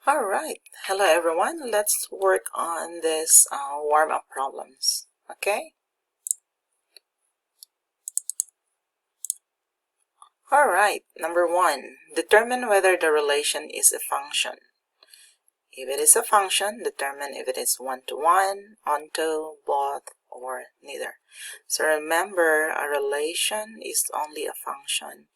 Alright, hello everyone. Let's work on this warm-up problems, okay? Alright, number 1, determine whether the relation is a function. If it is a function, determine if it is one-to-one, onto, both, or neither. So remember, a relation is only a function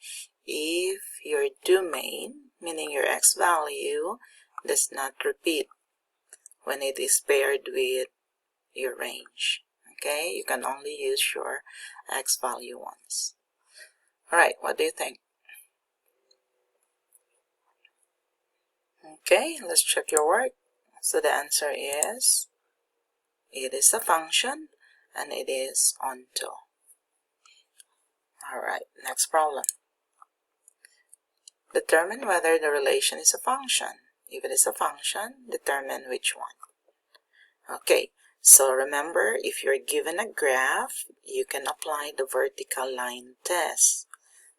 if your domain, meaning your x value, does not repeat when it is paired with your range. Okay, you can only use your x value once. Alright, what do you think? Okay, let's check your work. So the answer is, it is a function and it is onto. Alright, next problem. Determine whether the relation is a function. If it is a function, determine which one. Okay, so remember, if you're given a graph, you can apply the vertical line test,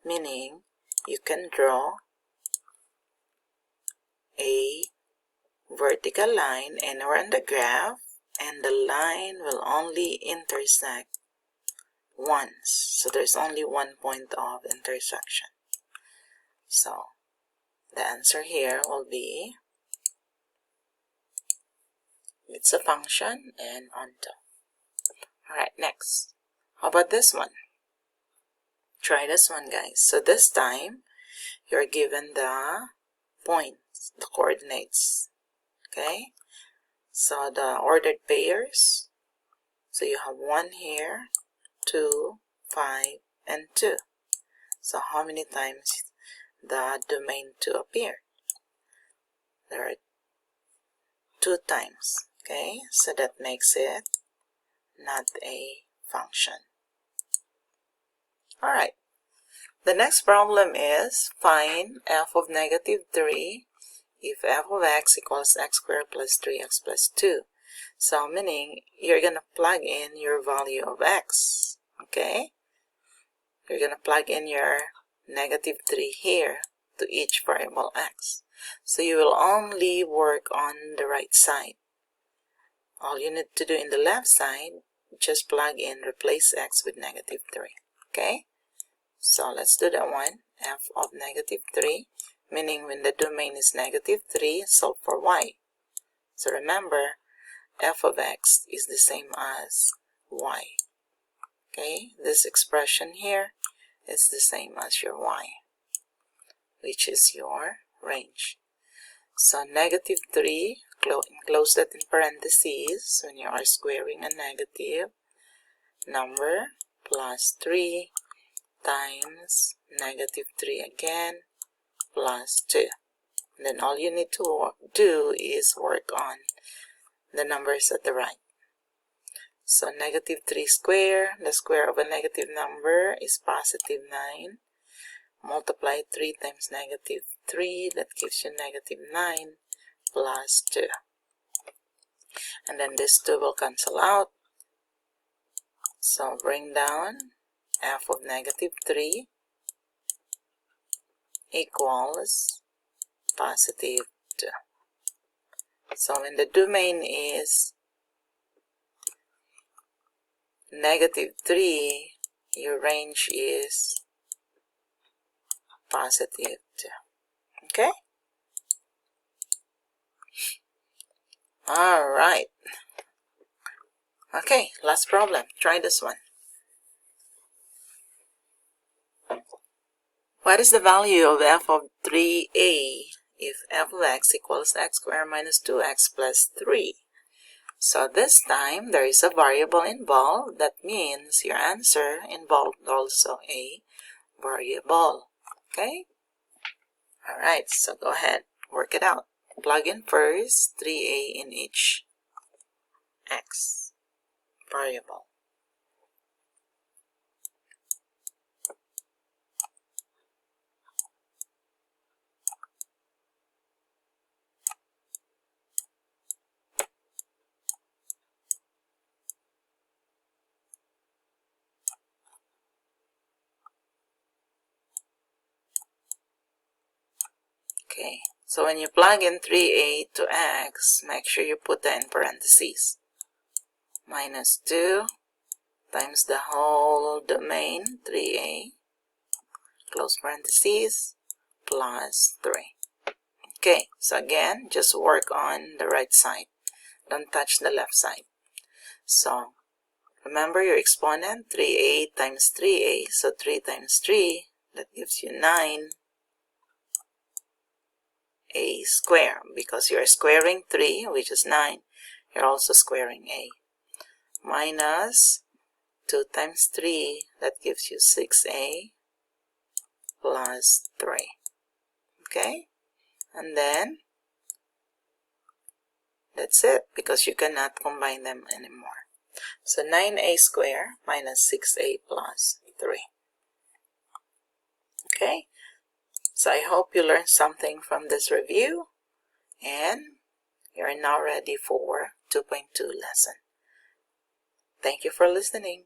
meaning you can draw a vertical line anywhere on the graph and the line will only intersect once. So there's only one point of intersection. So the answer here will be, it's a function and onto. Alright, next. How about this one? Try this one, guys. So this time, you're given the points, the coordinates. Okay? So the ordered pairs. So you have 1 here, 2, 5, and 2. So how many times the domain 2 appeared? There are 2 times. Okay? So that makes it not a function. Alright. The next problem is find f of negative 3 if f of x equals x squared plus 3x plus 2. So meaning you're going to plug in your value of x. Okay? You're going to plug in your negative 3 here to each variable x. So you will only work on the right side. All you need to do in the left side, just plug in, replace x with negative 3. Okay? So let's do that one. F of negative 3, meaning when the domain is negative 3, solve for y. So remember, f of x is the same as y. Okay? This expression here is the same as your y, which is your range. So negative 3, close that in parentheses when you are squaring a negative number, plus 3 times negative 3 again, plus 2. And then all you need to do is work on the numbers at the right. So negative 3 squared, the square of a negative number is positive 9. Multiply 3 times negative 3, that gives you negative 9 plus 2. And then this 2 will cancel out. So bring down f of negative 3 equals positive 2. So when the domain is negative 3, your range is positive 2. Okay? Alright. Okay, last problem. Try this one. What is the value of f of 3a if f of x equals x squared minus 2x plus 3? So this time, there is a variable involved. That means your answer involved also a variable. Okay? Alright, so go ahead. Work it out. Plug in first 3a in each x variable. Okay, So when you plug in 3a to x, make sure you put that in parentheses. Minus 2 times the whole domain, 3a, close parentheses, plus 3. Okay, so again, just work on the right side. Don't touch the left side. So remember your exponent, 3a times 3a, so 3 times 3, that gives you 9a squared. Because you're squaring 3, which is 9, you're also squaring a. Minus 2 times 3, that gives you 6a plus 3. Okay? And then, that's it, because you cannot combine them anymore. So 9a squared minus 6a plus 3. Okay? So I hope you learned something from this review, and you're now ready for 2.2 lesson. Thank you for listening.